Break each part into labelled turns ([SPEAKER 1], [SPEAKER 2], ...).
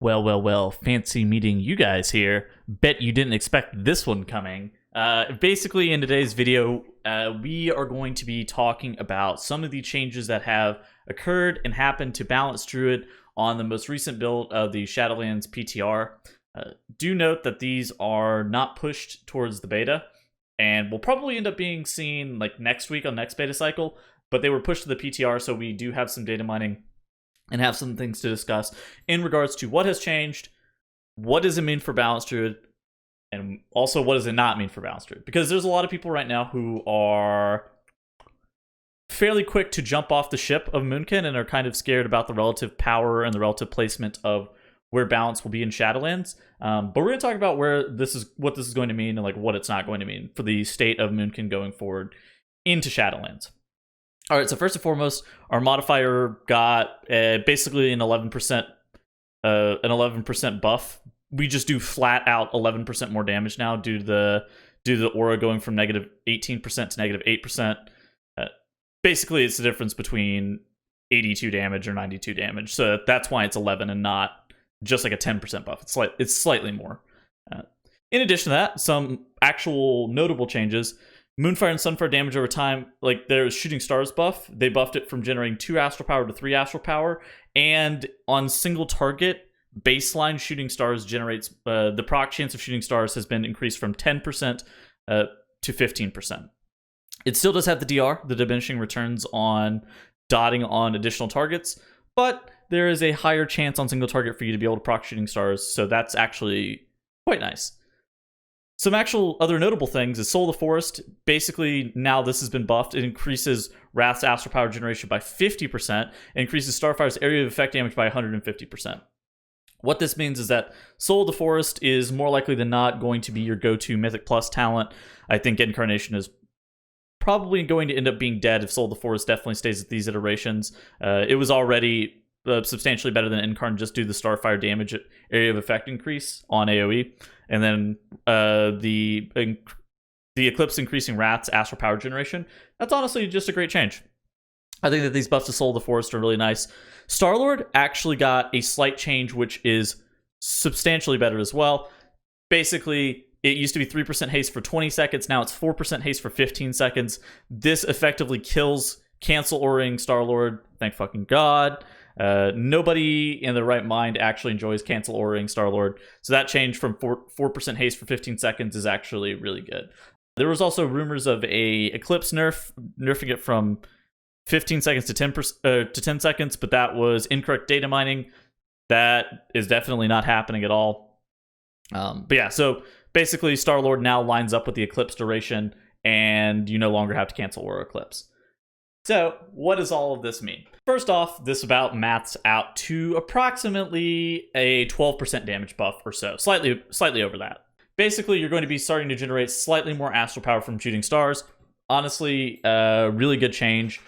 [SPEAKER 1] Well, fancy meeting you guys here. Bet you didn't expect this one coming. Basically, in today's video, we are going to be talking about some of the changes that have occurred and happened to Balance Druid on the most recent build of the Shadowlands PTR. Do note that these are not pushed towards the beta, and will probably end up being seen like next week on next beta cycle, but they were pushed to the PTR, so we do have some data mining and have some things to discuss in regards to what has changed, what does it mean for Balance Druid, and also what does it not mean for Balance Druid. Because there's a lot of people right now who are fairly quick to jump off the ship of Moonkin and are kind of scared about the relative power and the relative placement of where balance will be in Shadowlands. But we're going to talk about what this is going to mean and like what it's not going to mean for the state of Moonkin going forward into Shadowlands. All right, so first and foremost, our modifier got basically an 11% buff. We just do flat out 11% more damage now due to the aura going from negative 18% to negative 8%. Basically, it's the difference between 82 damage or 92 damage. So that's why it's 11 and not just like a 10% buff. It's slightly more. In addition to that, some actual notable changes. Moonfire and Sunfire damage over time, like their Shooting Stars buff, they buffed it from generating 2 Astral Power to 3 Astral Power, and on single target, baseline Shooting Stars generates, the proc chance of Shooting Stars has been increased from 10% to 15%. It still does have the DR, the diminishing returns on dotting on additional targets, but there is a higher chance on single target for you to be able to proc Shooting Stars, so that's actually quite nice. Some actual other notable things is Soul of the Forest. Basically, now this has been buffed. It increases Wrath's Astral Power generation by 50%, and increases Starfire's area of effect damage by 150%. What this means is that Soul of the Forest is more likely than not going to be your go-to Mythic Plus talent. I think Incarnation is probably going to end up being dead if Soul of the Forest definitely stays at these iterations. It was already substantially better than Incarn just due to the Starfire damage area of effect increase on AoE. And then the Eclipse increasing Wrath's Astral Power generation. That's honestly just a great change. I think that these buffs to Soul of the Forest are really nice. Starlord actually got a slight change, which is substantially better as well. Basically, it used to be 3% haste for 20 seconds. Now it's 4% haste for 15 seconds. This effectively kills Cancel Aura-ing Starlord. Thank fucking God. Nobody in their right mind actually enjoys Cancel Aura-ing Starlord, so that change from 4% haste for 15 seconds is actually really good. There was also rumors of a Eclipse nerfing it from 15 seconds to 10 seconds, but that was incorrect data mining. That is definitely not happening at all. But yeah, so basically Starlord now lines up with the Eclipse duration, and you no longer have to cancel Aura Eclipse. So, what does all of this mean? First off, this about maths out to approximately a 12% damage buff or so, slightly over that. Basically, you're going to be starting to generate slightly more Astral Power from Shooting Stars. Honestly, really good change.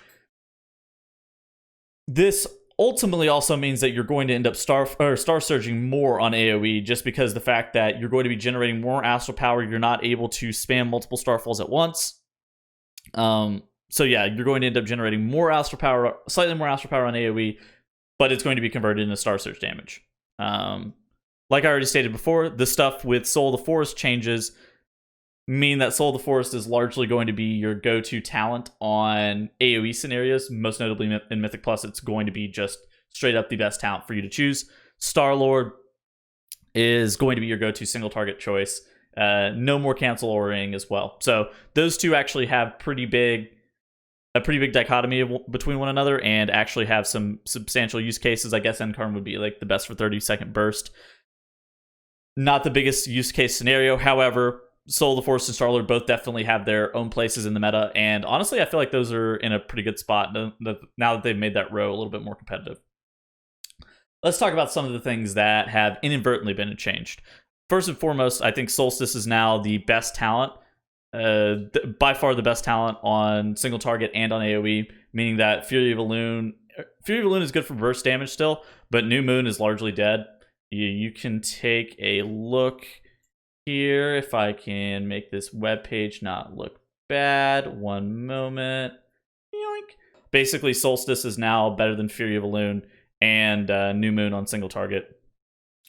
[SPEAKER 1] This ultimately also means that you're going to end up star surging more on AoE, just because the fact that you're going to be generating more Astral Power, you're not able to spam multiple Starfalls at once. So yeah, you're going to end up generating more Astral Power, slightly more Astral Power on AoE, but it's going to be converted into Star Surge damage. Like I already stated before, the stuff with Soul of the Forest changes mean that Soul of the Forest is largely going to be your go-to talent on AoE scenarios. Most notably in Mythic Plus, it's going to be just straight up the best talent for you to choose. Starlord is going to be your go-to single target choice. No more Cancel Aura-ing as well. So those two actually have a pretty big dichotomy between one another, and actually have some substantial use cases. I guess Encarn would be like the best for 30-second burst. Not the biggest use case scenario. However, Soul of the Forest and Starlord both definitely have their own places in the meta, and honestly, I feel like those are in a pretty good spot now that they've made that row a little bit more competitive. Let's talk about some of the things that have inadvertently been changed. First and foremost, I think Solstice is now the best talent. By far the best talent on single target and on AoE, meaning that Fury of Elune is good for burst damage still, but New Moon is largely dead. You can take a look here if I can make this webpage not look bad. One moment. Yoink. Basically, Solstice is now better than Fury of Elune and New Moon on single target.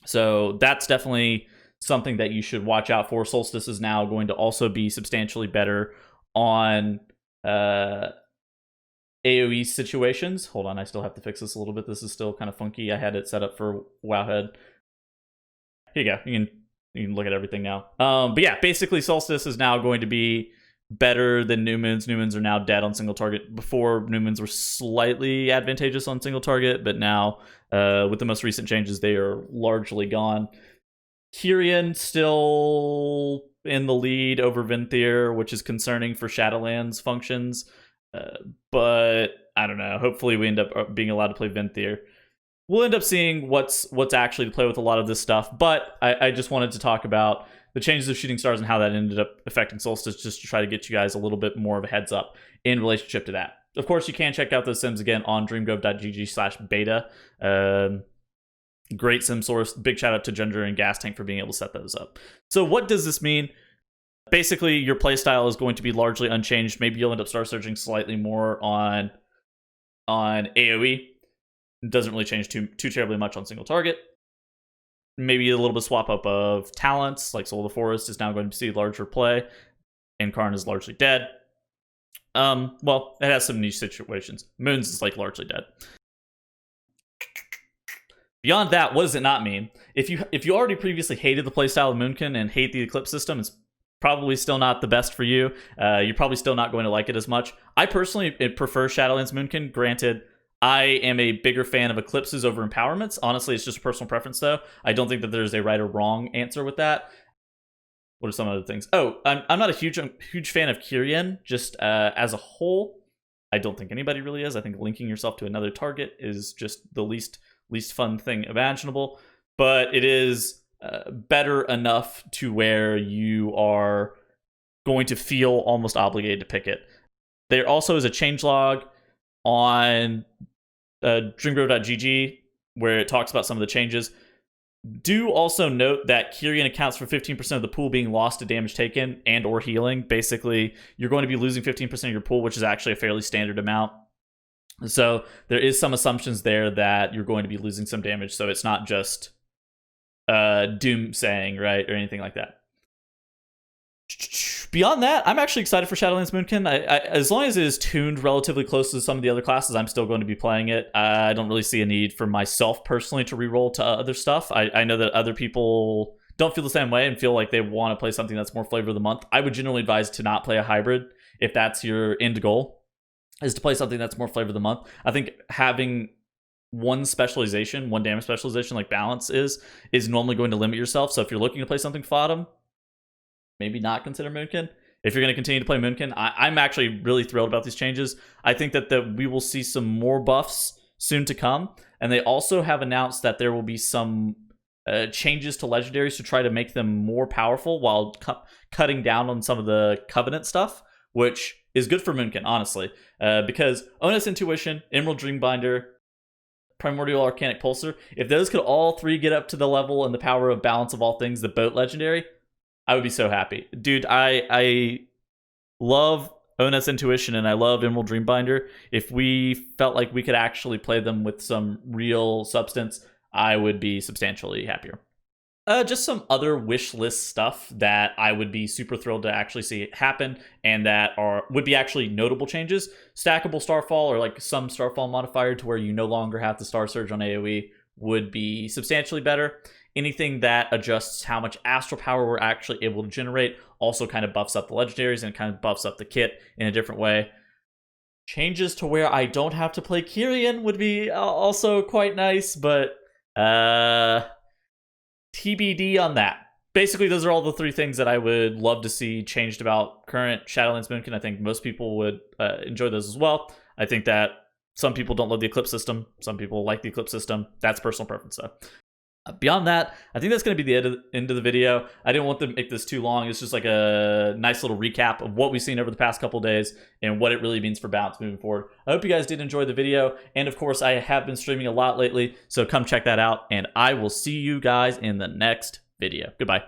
[SPEAKER 1] So that's definitely something that you should watch out for. Solstice is now going to also be substantially better on AoE situations. Hold on, I still have to fix this a little bit. This is still kind of funky. I had it set up for Wowhead. Here you go. You can look at everything now. But yeah, basically Solstice is now going to be better than New Moons. New Moons are now dead on single target. Before, New Moons were slightly advantageous on single target, but now with the most recent changes, they are largely gone. Kyrian still in the lead over Venthyr, which is concerning for Shadowlands functions. But I don't know. Hopefully we end up being allowed to play Venthyr. We'll end up seeing what's actually to play with a lot of this stuff. But I just wanted to talk about the changes of Shooting Stars and how that ended up affecting Solstice, just to try to get you guys a little bit more of a heads up in relationship to that. Of course, you can check out those sims again on dreamgrove.gg/beta. Great sim source. Big shout out to Gender and Gas Tank for being able to set those up. So what does this mean? Basically, your playstyle is going to be largely unchanged. Maybe you'll end up star searching slightly more on AoE. It doesn't really change too terribly much on single target. Maybe a little bit swap up of talents, like Soul of the Forest is now going to see larger play, and Karn is largely dead. Well, it has some niche situations. Moons is like largely dead. Beyond that, what does it not mean? If you already previously hated the playstyle of Moonkin and hate the Eclipse system, it's probably still not the best for you. You're probably still not going to like it as much. I personally prefer Shadowlands Moonkin. Granted, I am a bigger fan of Eclipses over Empowerments. Honestly, it's just a personal preference, though. I don't think that there's a right or wrong answer with that. What are some other things? Oh, I'm not a huge fan of Kyrian, just as a whole. I don't think anybody really is. I think linking yourself to another target is just the least fun thing imaginable. But it is better enough to where you are going to feel almost obligated to pick it. There also is a changelog on dreamgrove.gg where it talks about some of the changes. Do also note that Kyrian accounts for 15% of the pool being lost to damage taken and or healing. Basically, you're going to be losing 15% of your pool, which is actually a fairly standard amount. So there is some assumptions there that you're going to be losing some damage, so it's not just doomsaying, right, or anything like that. Beyond that, I'm actually excited for Shadowlands Moonkin. As long as it is tuned relatively close to some of the other classes, I'm still going to be playing it. I don't really see a need for myself personally to reroll to other stuff. I know that other people don't feel the same way and feel like they want to play something that's more flavor of the month. I would generally advise to not play a hybrid if that's your end goal, is to play something that's more flavor of the month. I think having one specialization, one damage specialization like Balance is normally going to limit yourself. So if you're looking to play something Fodom, maybe not consider Moonkin. If you're going to continue to play Moonkin, I'm actually really thrilled about these changes. I think that we will see some more buffs soon to come. And they also have announced that there will be some changes to legendaries to try to make them more powerful while cutting down on some of the Covenant stuff, which is good for Moonkin, honestly. Because Onus Intuition, Emerald Dreambinder, Primordial Arcanic Pulsar, if those could all three get up to the level and the power of Balance of All Things, the boat legendary, I would be so happy. Dude, I love Onus Intuition and I love Emerald Dreambinder. If we felt like we could actually play them with some real substance, I would be substantially happier. Just some other wish list stuff that I would be super thrilled to actually see happen and that would be actually notable changes. Stackable Starfall, or like some Starfall modifier to where you no longer have to Star Surge on AoE, would be substantially better. Anything that adjusts how much astral power we're actually able to generate also kind of buffs up the legendaries and kind of buffs up the kit in a different way. Changes to where I don't have to play Kyrian would be also quite nice, but TBD on that. Basically, those are all the three things that I would love to see changed about current Shadowlands Moonkin. I think most people would enjoy those as well. I think that some people don't love the Eclipse system. Some people like the Eclipse system. That's personal preference, though. Beyond that, I think that's going to be the end of the video. I didn't want to make this too long. It's just like a nice little recap of what we've seen over the past couple days and what it really means for Bounce moving forward. I hope you guys did enjoy the video. And of course, I have been streaming a lot lately, so come check that out. And I will see you guys in the next video. Goodbye.